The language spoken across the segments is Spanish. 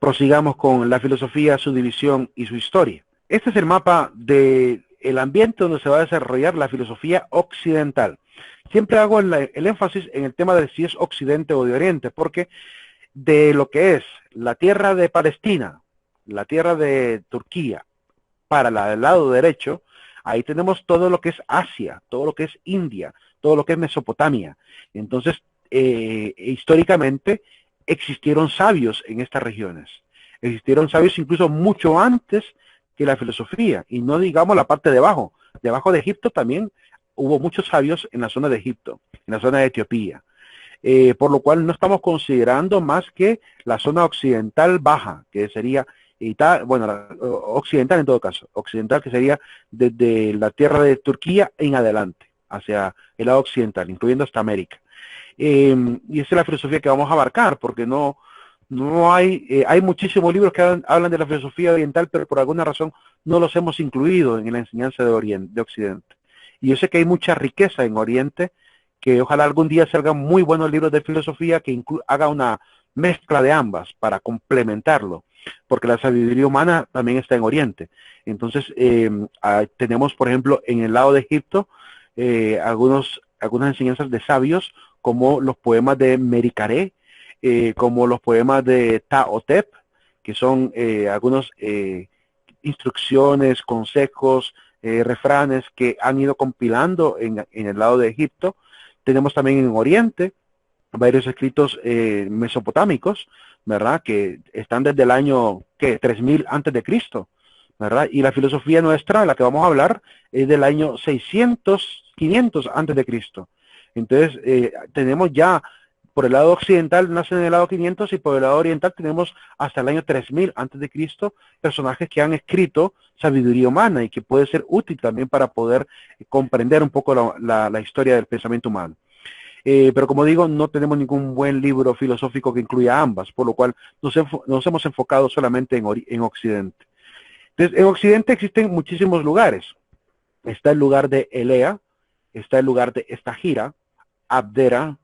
Prosigamos con la filosofía, su división y su historia. Este es el mapa del ambiente donde se va a desarrollar la filosofía occidental. Siempre hago el énfasis en el tema de si es occidente o de oriente, porque de lo que es la tierra de Palestina, la tierra de Turquía, para el lado derecho, ahí tenemos todo lo que es Asia, todo lo que es India, todo lo que es Mesopotamia. Entonces, históricamente existieron sabios en estas regiones. Existieron sabios incluso mucho antes que la filosofía, y no digamos la parte de abajo. Debajo de Egipto también hubo muchos sabios en la zona de Egipto, en la zona de Etiopía. Por lo cual no estamos considerando más que la zona occidental baja, que sería bueno, occidental en todo caso, occidental que sería desde la tierra de Turquía en adelante, hacia el lado occidental, incluyendo hasta América. Y esa es la filosofía que vamos a abarcar, porque no hay muchísimos libros que hablan de la filosofía oriental, pero por alguna razón no los hemos incluido en la enseñanza de Occidente. Y yo sé que hay mucha riqueza en Oriente, que ojalá algún día salgan muy buenos libros de filosofía que haga una mezcla de ambas para complementarlo, porque la sabiduría humana también está en Oriente. Entonces, tenemos, por ejemplo, en el lado de Egipto, algunas enseñanzas de sabios, como los poemas de Merikare, como los poemas de Taotep, que son algunas instrucciones, consejos, refranes que han ido compilando en el lado de Egipto. Tenemos también en Oriente varios escritos mesopotámicos, ¿verdad? Que están desde el año, ¿qué? 3000 antes de Cristo, ¿verdad? Y la filosofía nuestra, la que vamos a hablar, es del año 600, 500 antes de Cristo. Entonces, tenemos ya, por el lado occidental nacen en el lado 500 y por el lado oriental tenemos hasta el año 3000 antes de Cristo personajes que han escrito sabiduría humana y que puede ser útil también para poder comprender un poco la historia del pensamiento humano. Pero como digo, no tenemos ningún buen libro filosófico que incluya ambas, por lo cual nos hemos enfocado solamente en Occidente. Entonces, en Occidente existen muchísimos lugares. Está el lugar de Elea, está el lugar de Estagira, Abdera,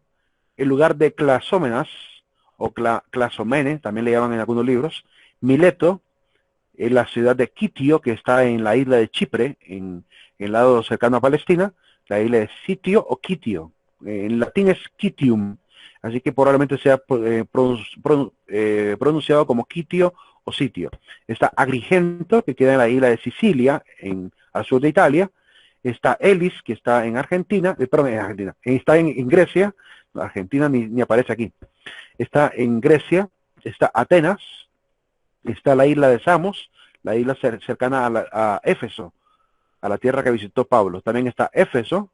el lugar de Clasómenas, o Clasomene, también le llaman en algunos libros, Mileto, la ciudad de Quitio, que está en la isla de Chipre, en el lado cercano a Palestina, la isla de Sitio o Quitio. En latín es Quitium, así que probablemente sea pronunciado como Quitio o Sitio. Está Agrigento, que queda en la isla de Sicilia, al sur de Italia. Está Elis, que está en Argentina, está en Grecia. Argentina ni aparece aquí. Está en Grecia, está Atenas, está la isla de Samos, la isla cercana a Éfeso, a la tierra que visitó Pablo. También está Éfeso,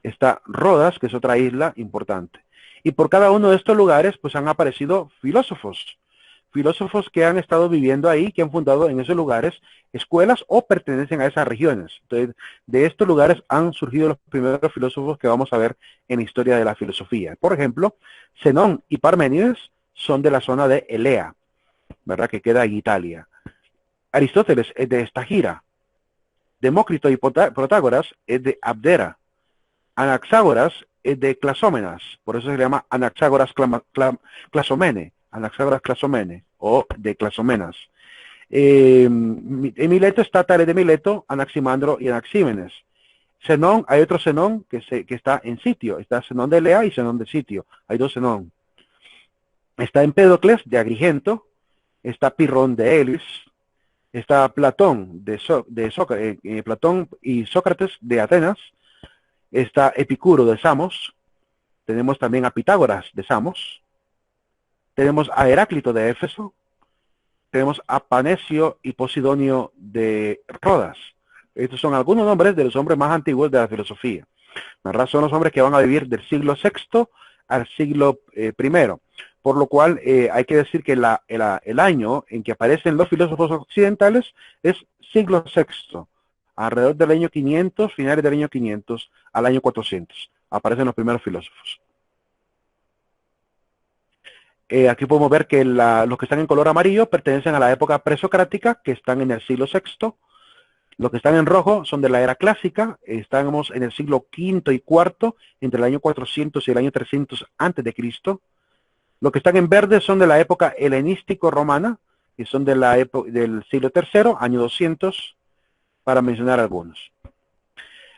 está Rodas, que es otra isla importante. Y por cada uno de estos lugares, pues han aparecido filósofos que han estado viviendo ahí, que han fundado en esos lugares escuelas o pertenecen a esas regiones. Entonces, de estos lugares han surgido los primeros filósofos que vamos a ver en la historia de la filosofía. Por ejemplo, Zenón y Parménides son de la zona de Elea, ¿verdad? Que queda en Italia. Aristóteles es de Estagira. Demócrito y Protágoras es de Abdera. Anaxágoras es de Clasómenas, por eso se le llama Anaxágoras Clasomene, Anaxágoras Clasomene, o de Clasomenas. En Mileto está Tales de Mileto, Anaximandro y Anaxímenes. Zenón, hay otro Zenón que está en Sitio, está Zenón de Elea y Zenón de Sitio, hay dos Zenón. Está Empédocles de Agrigento, está Pirrón de Elis, está Platón Platón y Sócrates de Atenas, está Epicuro de Samos, tenemos también a Pitágoras de Samos, tenemos a Heráclito de Éfeso, tenemos a Panecio y Posidonio de Rodas. Estos son algunos nombres de los hombres más antiguos de la filosofía. ¿Verdad? Son los hombres que van a vivir del siglo VI al siglo I. Por lo cual hay que decir que el año en que aparecen los filósofos occidentales es siglo VI. Alrededor del año 500, finales del año 500 al año 400, aparecen los primeros filósofos. Aquí podemos ver que los que están en color amarillo pertenecen a la época presocrática, que están en el siglo VI. Los que están en rojo son de la era clásica, estamos en el siglo V y IV, entre el año 400 y el año 300 antes de Cristo. Los que están en verde son de la época helenístico-romana, que son de la época del siglo III, año 200, para mencionar algunos.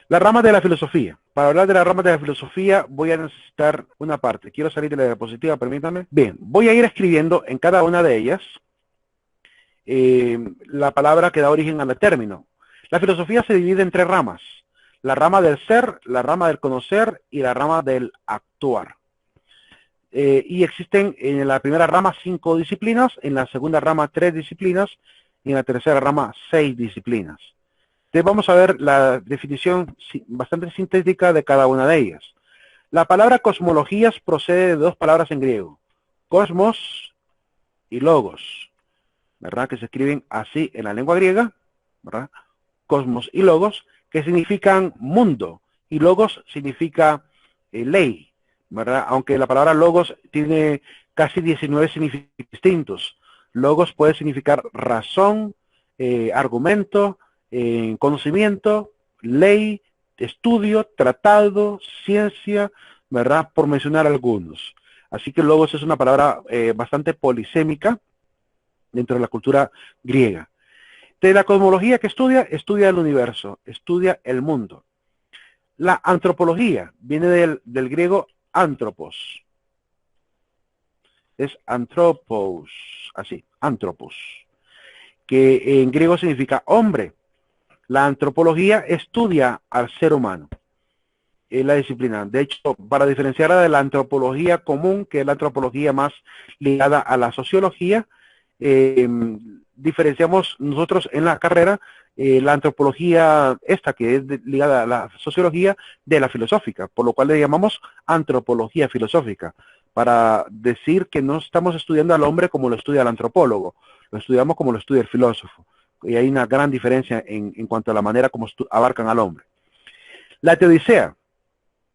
La rama de la filosofía. Para hablar de la rama de la filosofía voy a necesitar una parte. Quiero salir de la diapositiva, permítanme. Bien, voy a ir escribiendo en cada una de ellas la palabra que da origen al término. La filosofía se divide en tres ramas. La rama del ser, la rama del conocer y la rama del actuar. Y existen en la primera rama 5 disciplinas, en la segunda rama 3 disciplinas y en la tercera rama 6 disciplinas. Entonces vamos a ver la definición bastante sintética de cada una de ellas. La palabra cosmologías procede de dos palabras en griego, cosmos y logos, ¿verdad? Que se escriben así en la lengua griega, ¿verdad? Cosmos y logos, que significan mundo, y logos significa ley, ¿verdad? Aunque la palabra logos tiene casi 19 significados distintos. Logos puede significar razón, argumento, conocimiento, ley, estudio, tratado, ciencia, ¿verdad? Por mencionar algunos. Así que logos es una palabra bastante polisémica dentro de la cultura griega. De la cosmología que estudia el universo, estudia el mundo. La antropología viene del griego antropos. Es antropos, así, antropos, que en griego significa hombre. La antropología estudia al ser humano. Es la disciplina. De hecho, para diferenciarla de la antropología común, que es la antropología más ligada a la sociología, diferenciamos nosotros en la carrera la antropología esta, que es ligada a la sociología, de la filosófica, por lo cual le llamamos antropología filosófica, para decir que no estamos estudiando al hombre como lo estudia el antropólogo, lo estudiamos como lo estudia el filósofo. Y hay una gran diferencia en cuanto a la manera como abarcan al hombre. La teodicea.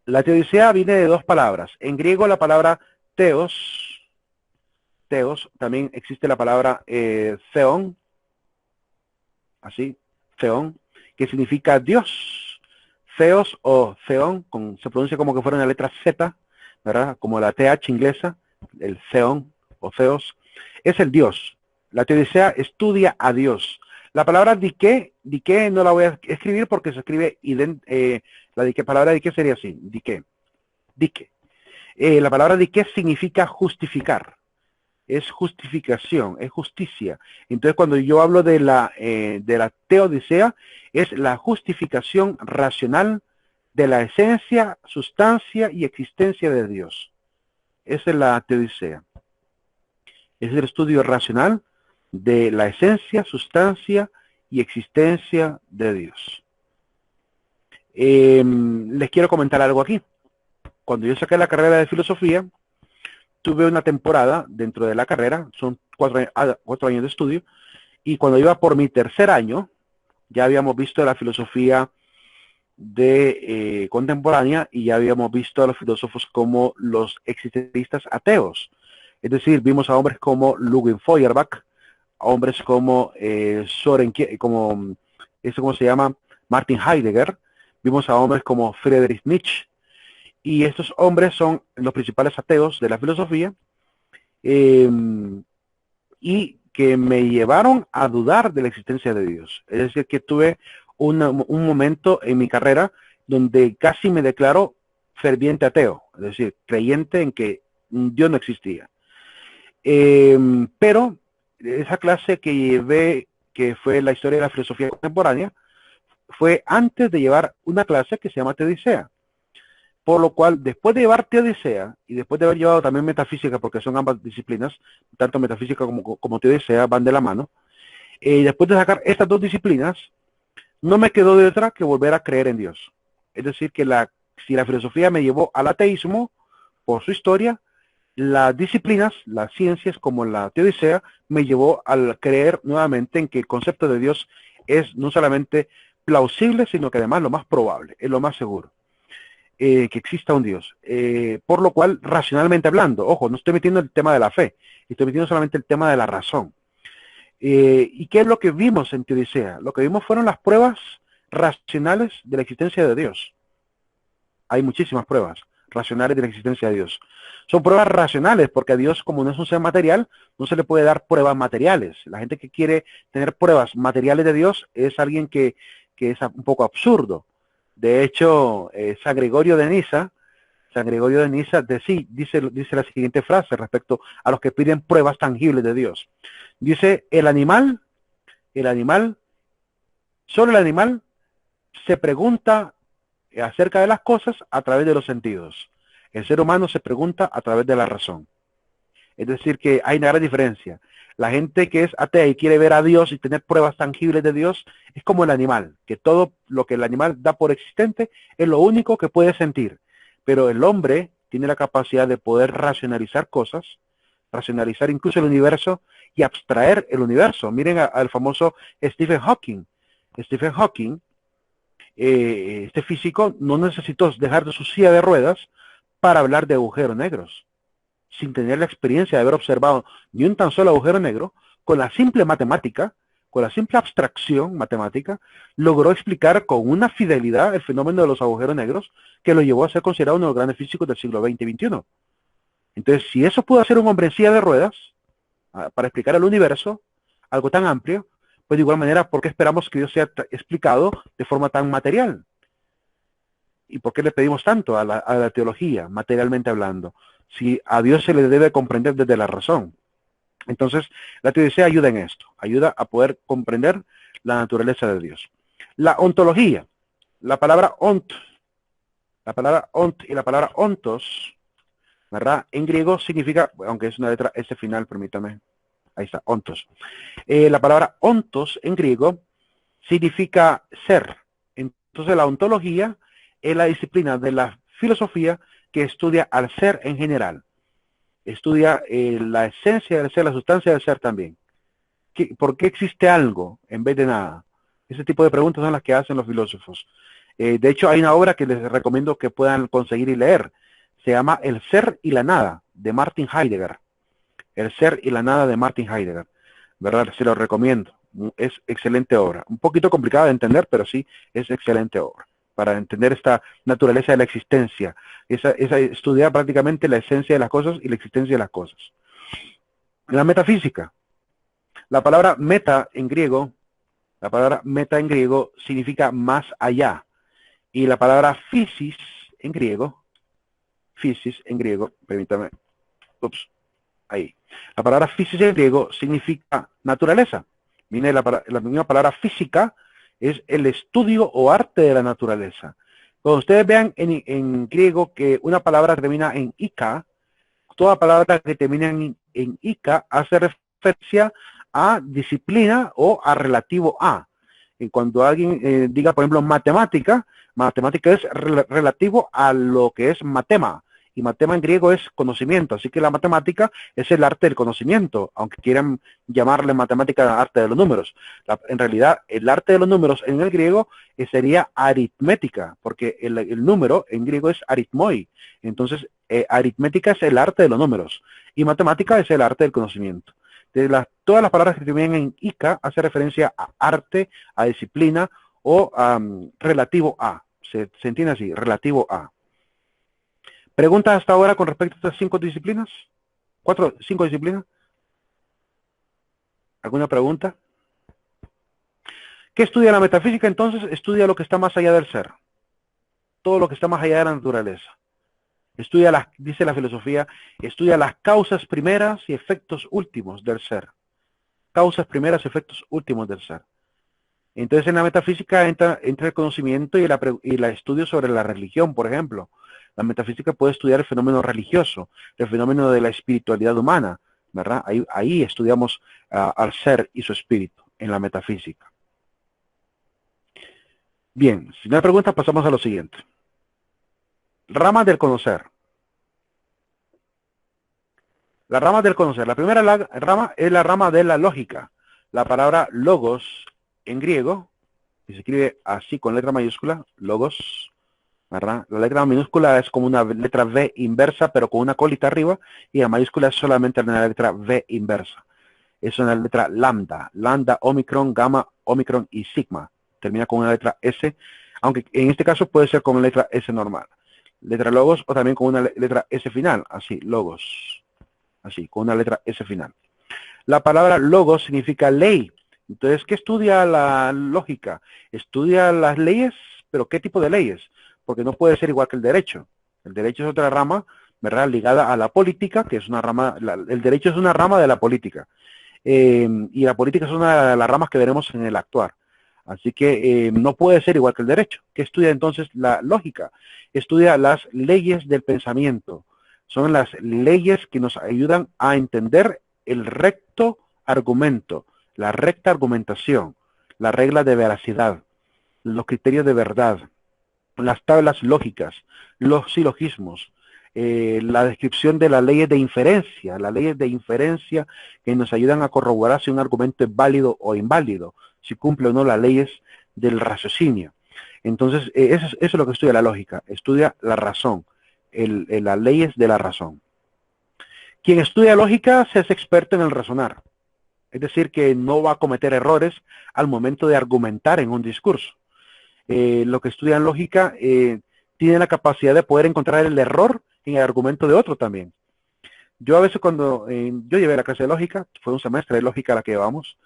La teodicea viene de dos palabras. En griego la palabra teos, también existe la palabra theon, así, theon, que significa Dios. Theos o theon, se pronuncia como que fuera una letra Z, ¿verdad? Como la TH inglesa, el theon o theos, es el Dios. La teodicea estudia a Dios. La palabra dique no la voy a escribir porque se escribe, palabra dique sería así, dique. La palabra dique significa justificar, es justificación, es justicia. Entonces cuando yo hablo de la teodicea, es la justificación racional de la esencia, sustancia y existencia de Dios. Esa es la teodicea. Es el estudio racional de la esencia, sustancia y existencia de Dios. Les quiero comentar algo aquí. Cuando yo saqué la carrera de filosofía, tuve una temporada dentro de la carrera, son 4 años de estudio, y cuando iba por mi tercer año, ya habíamos visto la filosofía contemporánea y ya habíamos visto a los filósofos como los existencialistas ateos. Es decir, vimos a hombres como Ludwig Feuerbach, hombres como ¿cómo se llama? Martin Heidegger, vimos a hombres como Friedrich Nietzsche, y estos hombres son los principales ateos de la filosofía, y que me llevaron a dudar de la existencia de Dios. Es decir, que tuve un momento en mi carrera donde casi me declaro ferviente ateo, es decir, creyente en que Dios no existía. Pero esa clase que llevé, que fue la historia de la filosofía contemporánea, fue antes de llevar una clase que se llama teodicea. Por lo cual, después de llevar teodicea y después de haber llevado también metafísica, porque son ambas disciplinas, tanto metafísica como teodicea van de la mano, después de sacar estas dos disciplinas, no me quedó de otra que volver a creer en Dios. Es decir, que si la filosofía me llevó al ateísmo por su historia, las disciplinas, las ciencias como la teodicea, me llevó al creer nuevamente en que el concepto de Dios es no solamente plausible, sino que además lo más probable, es lo más seguro, que exista un Dios. Por lo cual, racionalmente hablando, ojo, no estoy metiendo el tema de la fe, estoy metiendo solamente el tema de la razón. ¿Y qué es lo que vimos en teodicea? Lo que vimos fueron las pruebas racionales de la existencia de Dios. Hay muchísimas pruebas. racionales de la existencia de Dios. Son pruebas racionales, porque a Dios, como no es un ser material, no se le puede dar pruebas materiales. La gente que quiere tener pruebas materiales de Dios es alguien que es un poco absurdo. De hecho, San Gregorio de Niza dice la siguiente frase respecto a los que piden pruebas tangibles de Dios. Dice, solo el animal se pregunta acerca de las cosas a través de los sentidos. El ser humano se pregunta a través de la razón. Es decir, que hay una gran diferencia. La gente que es atea y quiere ver a Dios y tener pruebas tangibles de Dios es como el animal, que todo lo que el animal da por existente es lo único que puede sentir. Pero el hombre tiene la capacidad de poder racionalizar cosas, racionalizar incluso el universo y abstraer el universo. Miren al famoso Stephen Hawking. Stephen Hawking, este físico, no necesitó dejar de su silla de ruedas para hablar de agujeros negros, sin tener la experiencia de haber observado ni un tan solo agujero negro. Con la simple matemática, con la simple abstracción matemática, logró explicar con una fidelidad el fenómeno de los agujeros negros que lo llevó a ser considerado uno de los grandes físicos del siglo XX y XXI. Entonces, si eso pudo hacer un hombre en silla de ruedas, para explicar el universo, algo tan amplio, pues de igual manera, ¿por qué esperamos que Dios sea explicado de forma tan material? ¿Y por qué le pedimos tanto a la teología, materialmente hablando? Si a Dios se le debe comprender desde la razón. Entonces, la teodicea ayuda en esto, ayuda a poder comprender la naturaleza de Dios. La ontología, la palabra ont y la palabra ontos, ¿verdad? En griego significa, aunque es una letra S final, permítame, ahí está, ontos. La palabra ontos en griego significa ser. Entonces, la ontología es la disciplina de la filosofía que estudia al ser en general. Estudia la esencia del ser, la sustancia del ser también. ¿Por qué existe algo en vez de nada? Ese tipo de preguntas son las que hacen los filósofos. De hecho, hay una obra que les recomiendo que puedan conseguir y leer. Se llama El ser y la nada, de Martin Heidegger. El ser y la nada de Martin Heidegger. ¿Verdad? Se lo recomiendo. Es excelente obra. Un poquito complicada de entender, pero sí es excelente obra. Para entender esta naturaleza de la existencia. Esa estudiar prácticamente la esencia de las cosas y la existencia de las cosas. La metafísica. La palabra meta en griego significa más allá. Y la palabra physis en griego, permítame, ahí. La palabra physis en griego significa naturaleza. Mire, la misma palabra física es el estudio o arte de la naturaleza. Cuando ustedes vean en griego que una palabra termina en ika, toda palabra que termina en ika hace referencia a disciplina o a relativo a. Y cuando alguien diga, por ejemplo, matemática es relativo a lo que es matema. Y matema en griego es conocimiento, así que la matemática es el arte del conocimiento, aunque quieran llamarle matemática arte de los números. En realidad, el arte de los números en el griego sería aritmética, porque el número en griego es aritmoi. Entonces, aritmética es el arte de los números, y matemática es el arte del conocimiento. Todas las palabras que terminan en ica hacen referencia a arte, a disciplina o relativo a. Se entiende así, relativo a. ¿Preguntas hasta ahora con respecto a estas 5 disciplinas? 5 disciplinas. ¿Alguna pregunta? ¿Qué estudia la metafísica entonces? Estudia lo que está más allá del ser. Todo lo que está más allá de la naturaleza. Estudia, dice la filosofía, estudia las causas primeras y efectos últimos del ser. Causas primeras y efectos últimos del ser. Entonces en la metafísica entra el conocimiento y el estudio sobre la religión, por ejemplo. La metafísica puede estudiar el fenómeno religioso, el fenómeno de la espiritualidad humana, ¿verdad? Ahí estudiamos al ser y su espíritu, en la metafísica. Bien, si no hay preguntas, pasamos a lo siguiente. Ramas del conocer. Las ramas del conocer. La primera rama es la rama de la lógica. La palabra logos en griego, que se escribe así con letra mayúscula, logos, ¿verdad? La letra minúscula es como una letra V inversa, pero con una colita arriba, y la mayúscula es solamente una letra V inversa. Es una letra lambda, omicron, gamma, omicron y sigma. Termina con una letra S, aunque en este caso puede ser con una letra S normal. letra logos, o también con una letra S final, así, logos, así, con una letra S final. La palabra logos significa ley. Entonces, ¿qué estudia la lógica? Estudia las leyes, pero ¿qué tipo de leyes? Porque no puede ser igual que el derecho. El derecho es otra rama, ¿verdad? Ligada a la política, que es una rama, el derecho es una rama de la política. Y la política es una de las ramas que veremos en el actuar. Así que no puede ser igual que el derecho. ¿Qué estudia entonces la lógica? Estudia las leyes del pensamiento. Son las leyes que nos ayudan a entender el recto argumento, la recta argumentación, la regla de veracidad, los criterios de verdad, las tablas lógicas, los silogismos, la descripción de las leyes de inferencia que nos ayudan a corroborar si un argumento es válido o inválido, si cumple o no las leyes del raciocinio. Entonces, eso es lo que estudia la lógica, estudia la razón, las leyes de la razón. Quien estudia lógica se hace experto en el razonar, es decir, que no va a cometer errores al momento de argumentar en un discurso. Lo que estudian lógica tienen la capacidad de poder encontrar el error en el argumento de otro también. Yo a veces cuando yo llevé la clase de lógica, fue un semestre de lógica la que llevamos,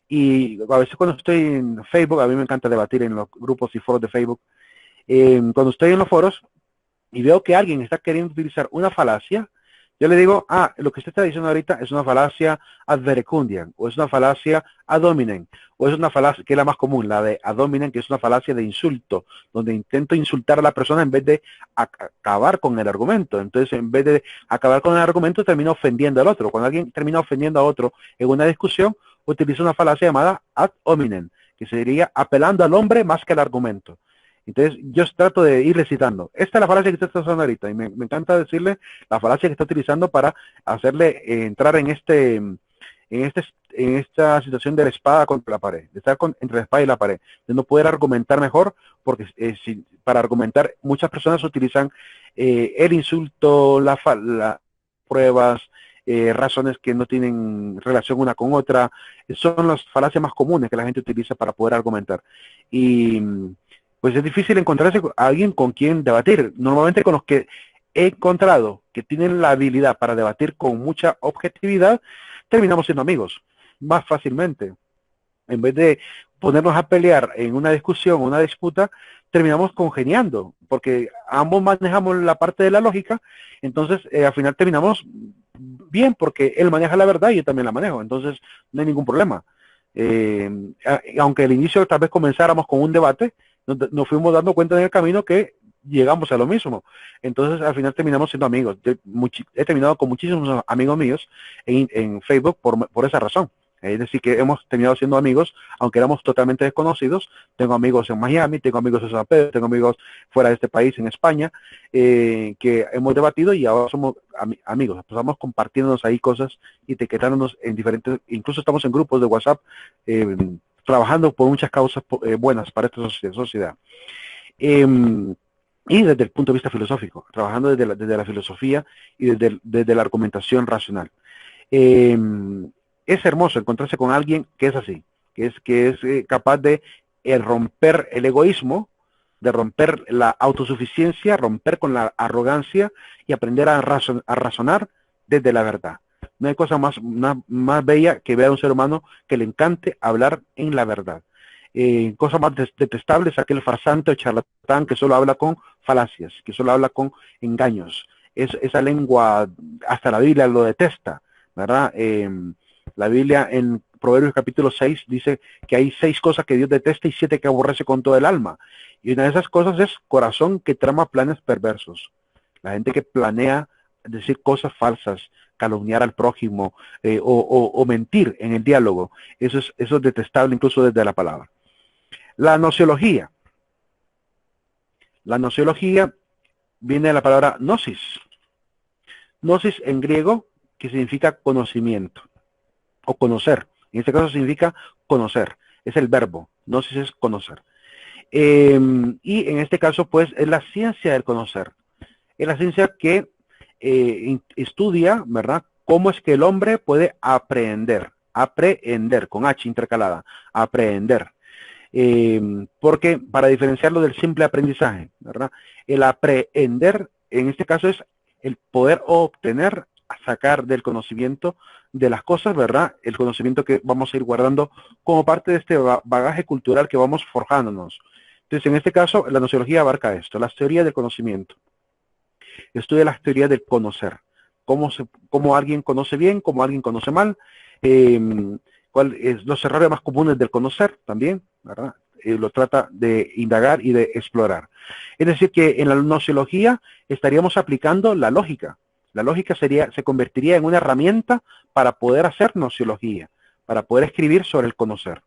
y a veces cuando estoy en Facebook, a mí me encanta debatir en los grupos y foros de Facebook, cuando estoy en los foros y veo que alguien está queriendo utilizar una falacia, yo le digo, lo que usted está diciendo ahorita es una falacia ad verecundiam, o es una falacia ad hominem, o es una falacia, que es la más común, la de ad hominem, que es una falacia de insulto, donde intento insultar a la persona en vez de acabar con el argumento. Entonces, en vez de acabar con el argumento, termina ofendiendo al otro. Cuando alguien termina ofendiendo a otro en una discusión, utiliza una falacia llamada ad hominem, que sería apelando al hombre más que al argumento. Entonces, yo trato de irle citando. Esta es la falacia que usted está usando ahorita, y me encanta decirle la falacia que está utilizando para hacerle entrar en esta situación de la espada contra la pared, de estar entre la espada y la pared, de no poder argumentar mejor, porque para argumentar muchas personas utilizan el insulto, las pruebas, razones que no tienen relación una con otra. Son las falacias más comunes que la gente utiliza para poder argumentar. Y pues es difícil encontrarse a alguien con quien debatir. Normalmente con los que he encontrado que tienen la habilidad para debatir con mucha objetividad, terminamos siendo amigos más fácilmente. En vez de ponernos a pelear en una discusión, una disputa, terminamos congeniando, porque ambos manejamos la parte de la lógica, entonces al final terminamos bien, porque él maneja la verdad y yo también la manejo, entonces no hay ningún problema. Aunque al inicio tal vez comenzáramos con un debate, nos fuimos dando cuenta en el camino que llegamos a lo mismo. Entonces al final terminamos siendo amigos. He terminado con muchísimos amigos míos en Facebook por esa razón. Es decir, que hemos terminado siendo amigos, aunque éramos totalmente desconocidos. Tengo amigos en Miami, tengo amigos en San Pedro, tengo amigos fuera de este país, en España, que hemos debatido y ahora somos amigos. Estamos compartiéndonos ahí cosas y etiquetándonos en diferentes, incluso estamos en grupos de WhatsApp, trabajando por muchas causas buenas para esta sociedad. Y desde el punto de vista filosófico, trabajando desde la filosofía y desde la argumentación racional. Es hermoso encontrarse con alguien que es así, que es capaz de romper el egoísmo, de romper la autosuficiencia, romper con la arrogancia y aprender a razonar desde la verdad. No hay cosa más bella que ver a un ser humano que le encante hablar en la verdad. Cosa más detestable es aquel farsante o charlatán que solo habla con falacias, que solo habla con engaños. Esa lengua, hasta la Biblia lo detesta, ¿verdad? La Biblia en Proverbios capítulo 6 dice que hay 6 cosas que Dios detesta y 7 que aborrece con todo el alma. Y una de esas cosas es corazón que trama planes perversos. La gente que planea decir cosas falsas, calumniar al prójimo o mentir en el diálogo. Eso es detestable incluso desde la palabra. La nociología. La nociología viene de la palabra gnosis. Gnosis en griego, que significa conocimiento o conocer. En este caso significa conocer. Es el verbo. Gnosis es conocer. Y en este caso, pues, es la ciencia del conocer. Es la ciencia que estudia, ¿verdad?, cómo es que el hombre puede aprender, con H intercalada, aprender. porque para diferenciarlo del simple aprendizaje, ¿verdad? El aprender, en este caso, es el poder obtener, sacar del conocimiento de las cosas, ¿verdad? El conocimiento que vamos a ir guardando como parte de este bagaje cultural que vamos forjándonos. Entonces, en este caso, la nociología abarca esto, las teorías del conocimiento. Estudia las teorías del conocer. Cómo alguien conoce bien, cómo alguien conoce mal, los errores más comunes del conocer también, ¿verdad? Lo trata de indagar y de explorar. Es decir, que en la nociología estaríamos aplicando la lógica. La lógica se convertiría en una herramienta para poder hacer nociología, para poder escribir sobre el conocer.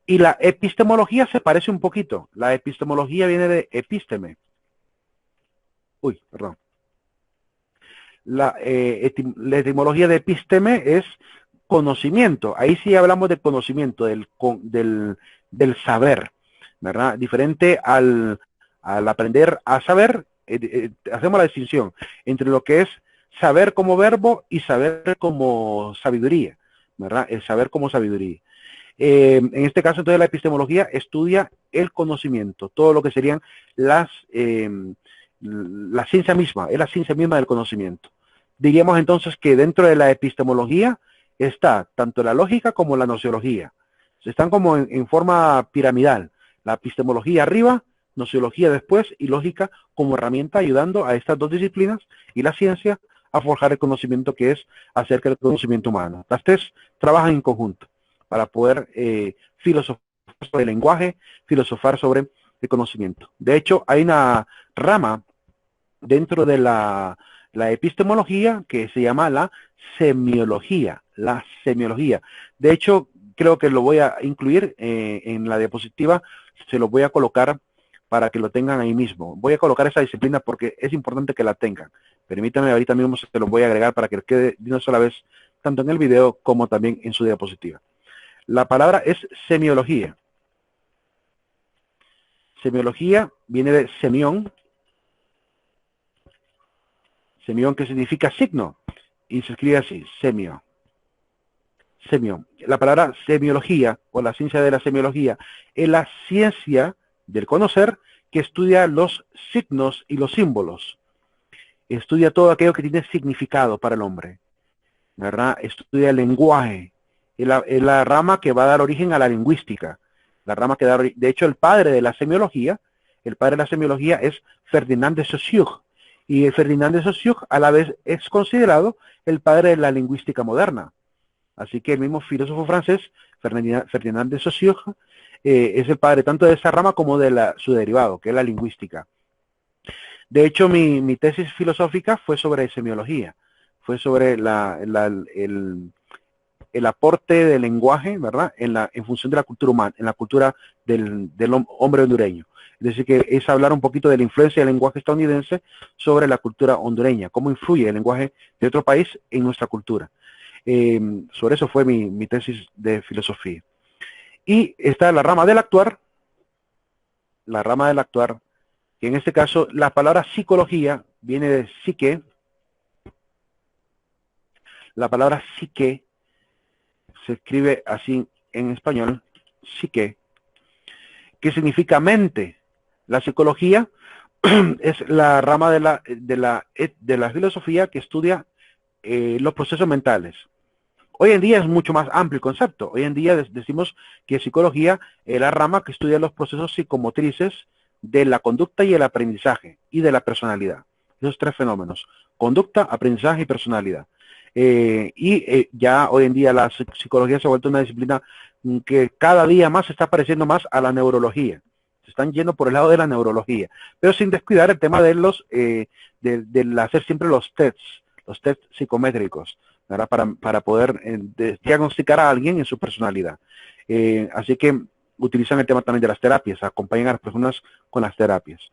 Y la epistemología se parece un poquito. La epistemología viene de epísteme. Perdón. La etimología de epísteme es conocimiento. Ahí sí hablamos de conocimiento, del saber, ¿verdad? Diferente al aprender a saber, hacemos la distinción entre lo que es saber como verbo y saber como sabiduría, ¿verdad? El saber como sabiduría. En este caso, entonces, la epistemología estudia el conocimiento, todo lo que serían la ciencia misma, es la ciencia misma del conocimiento. Diríamos entonces que dentro de la epistemología está tanto la lógica como la nociología. Están como en forma piramidal. La epistemología arriba, nociología después y lógica como herramienta ayudando a estas dos disciplinas y la ciencia a forjar el conocimiento que es acerca del conocimiento humano. Las tres trabajan en conjunto para poder filosofar sobre el lenguaje, filosofar sobre el conocimiento. De hecho, hay una rama dentro de la epistemología que se llama la semiología. La semiología. De hecho, creo que lo voy a incluir en la diapositiva, se lo voy a colocar para que lo tengan ahí mismo. Voy a colocar esa disciplina porque es importante que la tengan. Permítanme, ahorita mismo se lo voy a agregar para que quede de una sola vez, tanto en el video como también en su diapositiva. La palabra es semiología. Semiología viene de semión. Semión, que significa signo, y se escribe así, semio. Semio. La palabra semiología, o la ciencia de la semiología, es la ciencia del conocer que estudia los signos y los símbolos. Estudia todo aquello que tiene significado para el hombre, ¿verdad? Estudia el lenguaje. Es la rama que va a dar origen a la lingüística. La rama que da origen. De hecho, el padre de la semiología es Ferdinand de Saussure. Y Ferdinand de Saussure a la vez es considerado el padre de la lingüística moderna. Así que el mismo filósofo francés, Ferdinand de Saussure, es el padre tanto de esa rama como de su derivado, que es la lingüística. De hecho, mi tesis filosófica fue sobre semiología, fue sobre el aporte del lenguaje, ¿verdad? En función de la cultura humana, en la cultura del hombre hondureño. Es decir, que es hablar un poquito de la influencia del lenguaje estadounidense sobre la cultura hondureña, cómo influye el lenguaje de otro país en nuestra cultura. Sobre eso fue mi tesis de filosofía. Y está la rama del actuar, que en este caso la palabra psicología viene de psique. La palabra psique se escribe así en español, psique, que significa mente. La psicología es la rama de la filosofía que estudia los procesos mentales. Hoy en día es mucho más amplio el concepto. Hoy en día decimos que psicología es la rama que estudia los procesos psicomotrices de la conducta y el aprendizaje y de la personalidad. Esos tres fenómenos: conducta, aprendizaje y personalidad. Ya hoy en día la psicología se ha vuelto una disciplina que cada día más se está pareciendo más a la neurología. Se están yendo por el lado de la neurología, pero sin descuidar el tema de del hacer siempre los tests psicométricos, ¿verdad? Para poder diagnosticar a alguien en su personalidad. Así que utilizan el tema también de las terapias, acompañan a las personas con las terapias.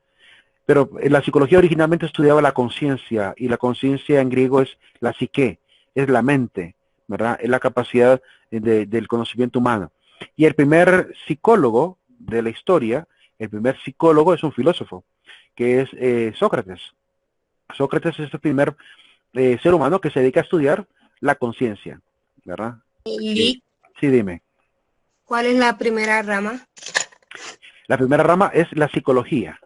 Pero la psicología originalmente estudiaba la conciencia, y la conciencia en griego es la psique, es la mente, ¿verdad? Es la capacidad del conocimiento humano. Y el primer psicólogo de la historia, el primer psicólogo es un filósofo, que es Sócrates. Sócrates es el primer ser humano que se dedica a estudiar la conciencia, ¿verdad? Lick, Sí, dime. ¿Cuál es la primera rama? La primera rama es la psicología.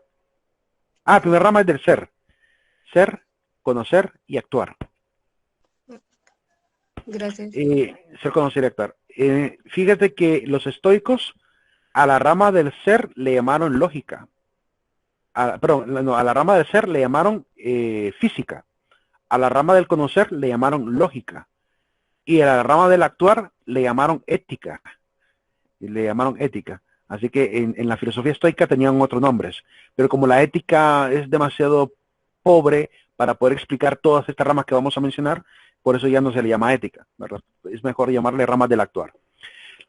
La primera rama es del ser. Ser, conocer y actuar. Gracias. Ser, conocer y actuar. Fíjate que los estoicos a la rama del ser le llamaron lógica. Perdón, no, a la rama del ser le llamaron física. A la rama del conocer le llamaron lógica. Y a la rama del actuar le llamaron ética. Así que en la filosofía estoica tenían otros nombres. Pero como la ética es demasiado pobre para poder explicar todas estas ramas que vamos a mencionar, por eso ya no se le llama ética, ¿verdad? Es mejor llamarle ramas del actuar.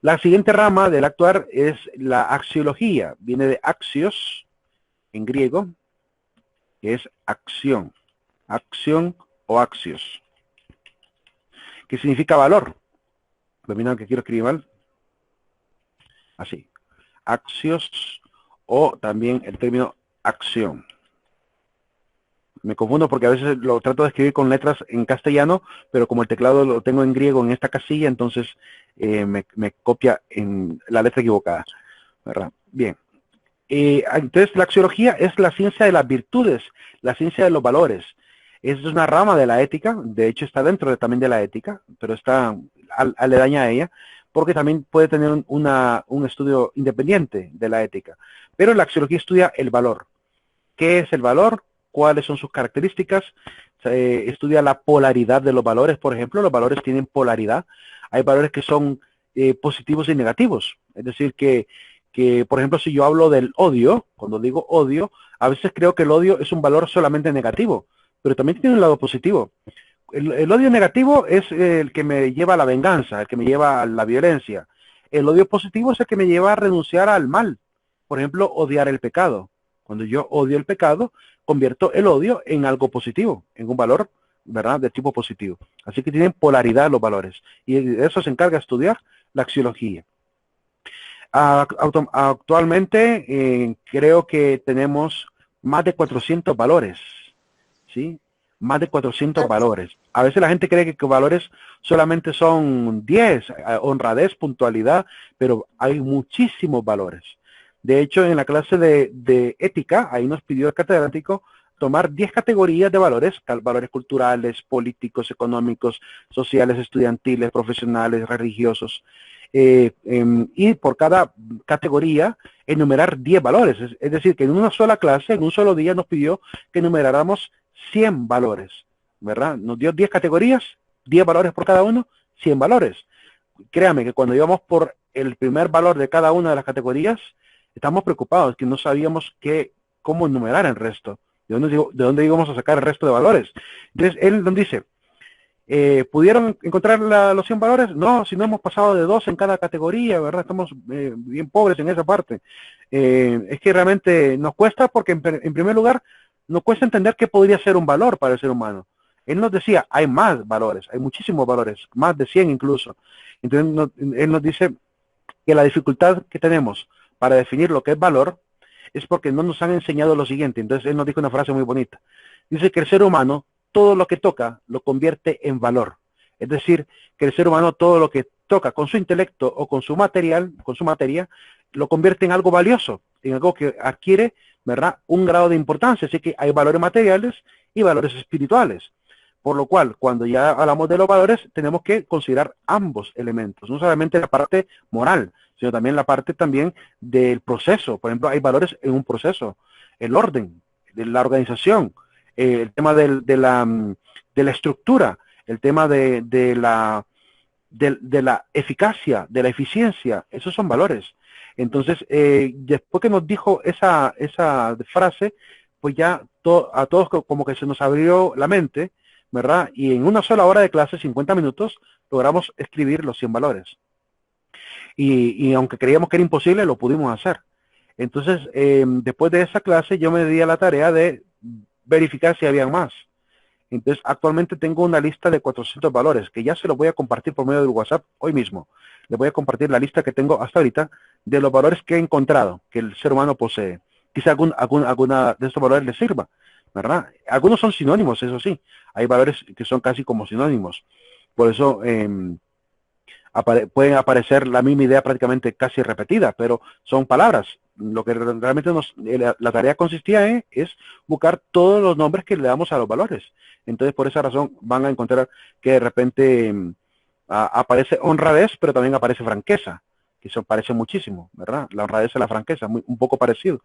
La siguiente rama del actuar es la axiología. Viene de axios, en griego, que es acción. Acción o axios. ¿Qué significa valor? Terminado que quiero escribir mal. Así. Axios o también el término acción. Me confundo porque a veces lo trato de escribir con letras en castellano, pero como el teclado lo tengo en griego en esta casilla, entonces me copia en la letra equivocada, ¿verdad? Bien. Entonces la axiología es la ciencia de las virtudes, la ciencia de los valores. Es una rama de la ética, de hecho está dentro también de la ética, pero está aledaña a ella, porque también puede tener un estudio independiente de la ética. Pero la axiología estudia el valor. ¿Qué es el valor? ¿Cuáles son sus características? Estudia la polaridad de los valores, por ejemplo. Los valores tienen polaridad. Hay valores que son positivos y negativos. Es decir, que, por ejemplo, si yo hablo del odio, cuando digo odio, a veces creo que el odio es un valor solamente negativo, pero también tiene un lado positivo. El odio negativo es el que me lleva a la venganza, el que me lleva a la violencia. El odio positivo es el que me lleva a renunciar al mal. Por ejemplo, odiar el pecado. Cuando yo odio el pecado, convierto el odio en algo positivo, en un valor, ¿verdad?, de tipo positivo. Así que tienen polaridad los valores. Y de eso se encarga de estudiar la axiología. Actualmente creo que tenemos más de 400 valores, ¿sí? Más de 400 valores. A veces la gente cree que valores solamente son 10, honradez, puntualidad, pero hay muchísimos valores. De hecho, en la clase de ética, ahí nos pidió el catedrático tomar 10 categorías de valores, valores culturales, políticos, económicos, sociales, estudiantiles, profesionales, religiosos, y por cada categoría enumerar 10 valores. Es decir, que en una sola clase, en un solo día, nos pidió que enumeráramos 100 valores, ¿verdad? Nos dio 10 categorías, 10 valores por cada uno, 100 valores. Créame que cuando íbamos por el primer valor de cada una de las categorías, estamos preocupados, que no sabíamos cómo enumerar el resto. ¿De dónde íbamos a sacar el resto de valores? Entonces, él nos dice, ¿pudieron encontrar los 100 valores? No, si no hemos pasado de 2 en cada categoría, ¿verdad? Estamos bien pobres en esa parte. Es que realmente nos cuesta porque, en primer lugar, nos cuesta entender qué podría ser un valor para el ser humano. Él nos decía, hay más valores, hay muchísimos valores, más de 100 incluso. Entonces, él nos dice que la dificultad que tenemos para definir lo que es valor es porque no nos han enseñado lo siguiente. Entonces él nos dijo una frase muy bonita. Dice que el ser humano, todo lo que toca, lo convierte en valor. Es decir, que el ser humano, todo lo que toca con su intelecto o con su material, con su materia, lo convierte en algo valioso, en algo que adquiere, ¿verdad?, un grado de importancia. Así que hay valores materiales y valores espirituales. Por lo cual, cuando ya hablamos de los valores, tenemos que considerar ambos elementos, no solamente la parte moral, sino también la parte también del proceso. Por ejemplo, hay valores en un proceso, el orden, de la organización, el tema de la estructura, el tema de la eficacia, de la eficiencia, esos son valores. Entonces, después que nos dijo esa frase, pues ya a todos como que se nos abrió la mente, ¿verdad? Y en una sola hora de clase, 50 minutos, logramos escribir los 100 valores. Y aunque creíamos que era imposible, lo pudimos hacer. Entonces, después de esa clase, yo me di a la tarea de verificar si había más. Entonces, actualmente tengo una lista de 400 valores, que ya se los voy a compartir por medio del WhatsApp hoy mismo. Les voy a compartir la lista que tengo hasta ahorita de los valores que he encontrado, que el ser humano posee. Quizá alguna de estos valores les sirva, ¿verdad? Algunos son sinónimos, eso sí. Hay valores que son casi como sinónimos. Por eso pueden aparecer la misma idea prácticamente casi repetida, pero son palabras. Lo que realmente la tarea consistía en es buscar todos los nombres que le damos a los valores. Entonces, por esa razón van a encontrar que de repente aparece honradez, pero también aparece franqueza, que eso parece muchísimo, ¿verdad? La honradez y la franqueza, un poco parecido,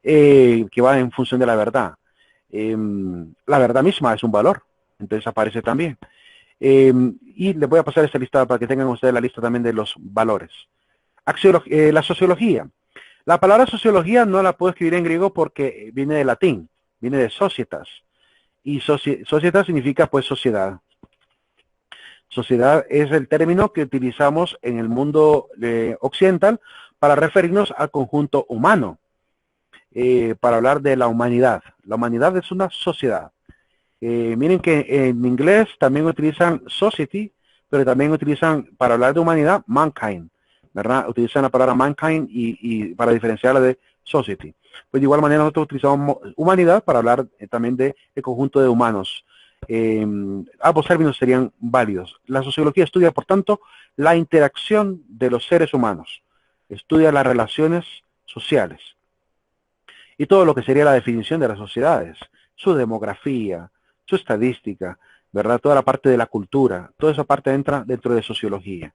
que va en función de la verdad. La verdad misma es un valor, entonces aparece también. Y les voy a pasar esta lista para que tengan ustedes la lista también de los valores. La sociología. La palabra sociología no la puedo escribir en griego porque viene de latín, viene de societas. Y societas significa pues sociedad. Sociedad es el término que utilizamos en el mundo occidental para referirnos al conjunto humano, para hablar de la humanidad. La humanidad es una sociedad. Miren que en inglés también utilizan society, pero también utilizan, para hablar de humanidad, mankind, ¿verdad? Utilizan la palabra mankind y para diferenciarla de society. Pues de igual manera nosotros utilizamos humanidad para hablar también de el conjunto de humanos. Ambos términos serían válidos. La sociología estudia, por tanto, la interacción de los seres humanos. Estudia las relaciones sociales. Y todo lo que sería la definición de las sociedades, su demografía, su estadística, ¿verdad? Toda la parte de la cultura, toda esa parte entra dentro de sociología.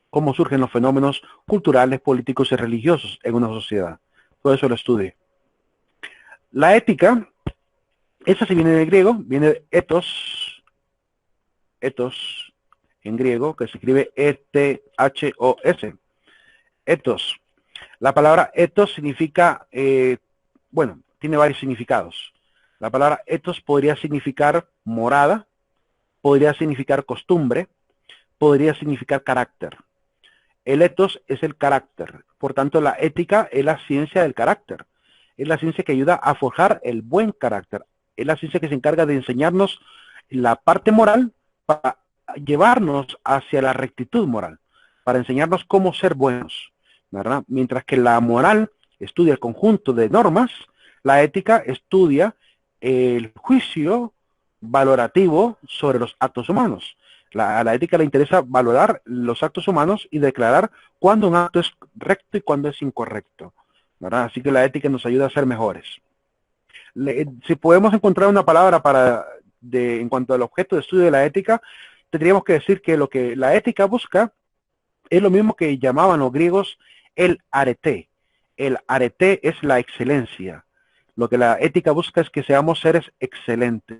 Cómo surgen los fenómenos culturales, políticos y religiosos en una sociedad. Todo eso lo estudia. La ética, esa sí viene del griego, viene de ethos en griego, que se escribe E-T-H-O-S. Ethos. La palabra ethos significa, bueno, tiene varios significados. La palabra ethos podría significar morada, podría significar costumbre, podría significar carácter. El ethos es el carácter. Por tanto, la ética es la ciencia del carácter. Es la ciencia que ayuda a forjar el buen carácter. Es la ciencia que se encarga de enseñarnos la parte moral para llevarnos hacia la rectitud moral, para enseñarnos cómo ser buenos, ¿verdad? Mientras que la moral estudia el conjunto de normas, la ética estudia el juicio valorativo sobre los actos humanos. A la ética le interesa valorar los actos humanos y declarar cuándo un acto es recto y cuándo es incorrecto, ¿verdad? Así que la ética nos ayuda a ser mejores. Si podemos encontrar una palabra en cuanto al objeto de estudio de la ética, tendríamos que decir que lo que la ética busca es lo mismo que llamaban los griegos el arete. El arete es la excelencia. Lo que la ética busca es que seamos seres excelentes,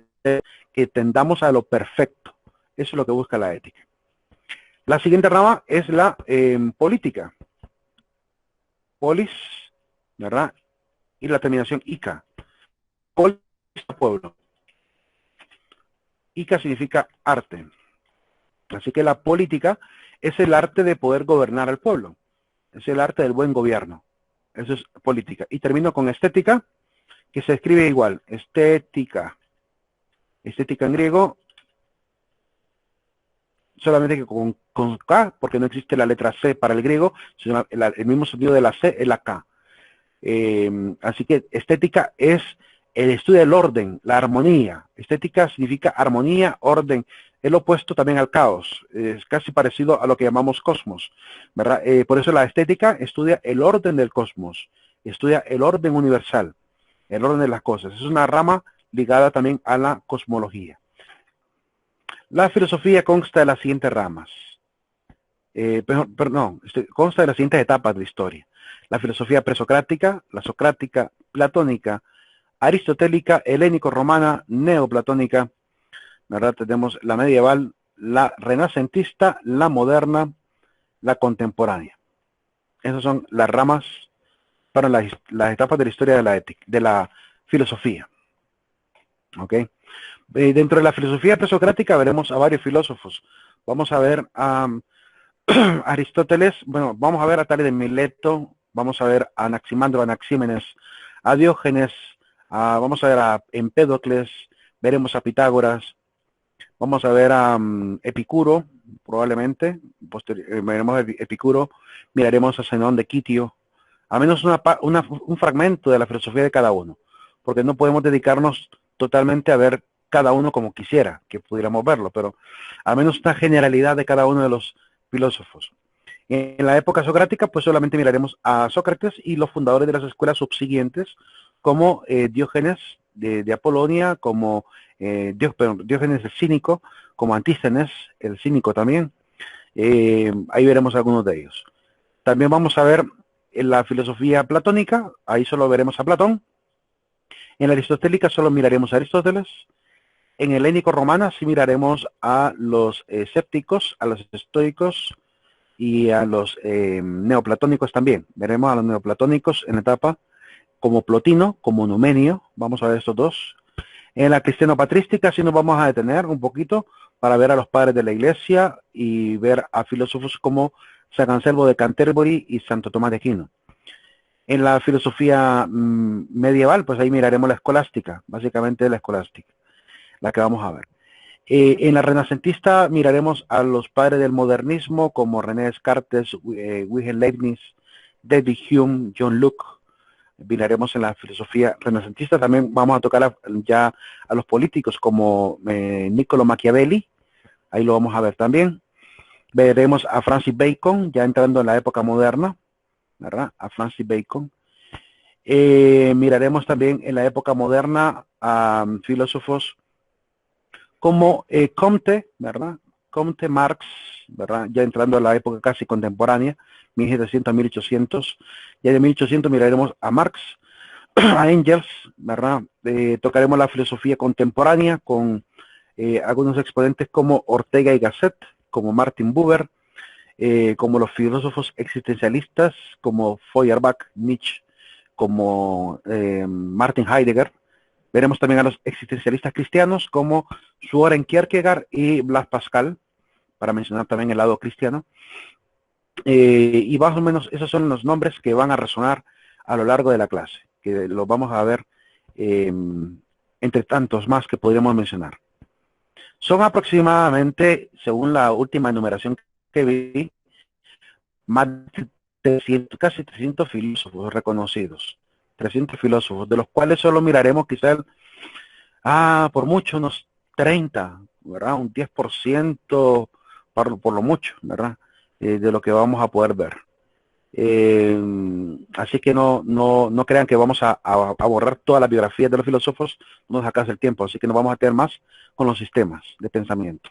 que tendamos a lo perfecto. Eso es lo que busca la ética. La siguiente rama es la política. Polis, ¿verdad? Y la terminación ica. Polis, pueblo. Ica significa arte. Así que la política es el arte de poder gobernar al pueblo. Es el arte del buen gobierno. Eso es política. Y termino con estética, que se escribe igual. Estética. Estética en griego, solamente que con K, porque no existe la letra C para el griego, sino el mismo sonido de la C es la K. Así que estética es el estudio del orden, la armonía. Estética significa armonía, orden. Es lo opuesto también al caos. Es casi parecido a lo que llamamos cosmos, ¿verdad? Por eso la estética estudia el orden del cosmos, estudia el orden universal, el orden de las cosas. Es una rama ligada también a la cosmología. La filosofía consta de las siguientes ramas. Consta de las siguientes etapas de la historia. La filosofía presocrática, la socrática, platónica, aristotélica, helénico-romana, neoplatónica, ¿verdad? Tenemos la medieval, la renacentista, la moderna, la contemporánea. Esas son las ramas para las etapas de la historia de la filosofía. ¿Ok? Dentro de la filosofía presocrática veremos a varios filósofos. Vamos a ver a Aristóteles, bueno, vamos a ver a Tales de Mileto, vamos a ver a Anaximandro, Anaxímenes, a Diógenes, vamos a ver a Empédocles, veremos a Pitágoras, vamos a ver a Epicuro, probablemente, veremos a Epicuro, miraremos a Zenón de Quitio, a menos un fragmento de la filosofía de cada uno, porque no podemos dedicarnos totalmente a ver cada uno como quisiera, que pudiéramos verlo, pero al menos una generalidad de cada uno de los filósofos. En la época socrática, pues solamente miraremos a Sócrates y los fundadores de las escuelas subsiguientes, como Diógenes de Apolonia, como Diógenes el Cínico, como Antístenes, el Cínico también. Ahí veremos algunos de ellos. También vamos a ver en la filosofía platónica, ahí solo veremos a Platón. En la aristotélica solo miraremos a Aristóteles. En helénico-romana sí miraremos a los escépticos, a los estoicos y a los neoplatónicos también. Veremos a los neoplatónicos en la etapa como Plotino, como Numenio, vamos a ver estos dos. En la cristiano-patrística sí nos vamos a detener un poquito para ver a los padres de la iglesia y ver a filósofos como San Anselmo de Canterbury y Santo Tomás de Aquino. En la filosofía medieval, pues ahí miraremos la escolástica, básicamente la escolástica, la que vamos a ver. En la renacentista miraremos a los padres del modernismo como René Descartes, Wilhelm Leibniz, David Hume, John Locke. Miraremos en la filosofía renacentista. También vamos a tocar ya a los políticos como Niccolo Machiavelli, ahí lo vamos a ver también. Veremos a Francis Bacon, ya entrando en la época moderna, ¿verdad? A Francis Bacon. Miraremos también en la época moderna a filósofos como Comte, ¿verdad? Comte, Marx, ¿verdad? Ya entrando a la época casi contemporánea, 1700 a 1800. Ya de 1800 miraremos a Marx, a Engels, ¿verdad? Tocaremos la filosofía contemporánea con algunos exponentes como Ortega y Gasset, como Martin Buber, como los filósofos existencialistas, como Feuerbach, Nietzsche, como Martin Heidegger. Veremos también a los existencialistas cristianos como Søren Kierkegaard y Blaise Pascal, para mencionar también el lado cristiano. Y más o menos esos son los nombres que van a resonar a lo largo de la clase, que los vamos a ver entre tantos más que podríamos mencionar. Son aproximadamente, según la última enumeración que vi, más de 300, casi 300 filósofos reconocidos. 300 filósofos, de los cuales solo miraremos quizás, por mucho, unos 30, ¿verdad? Un 10% por lo mucho, ¿verdad? De lo que vamos a poder ver. Así que no crean que vamos a borrar todas las biografías de los filósofos, no nos alcanza el tiempo, así que nos vamos a tener más con los sistemas de pensamiento.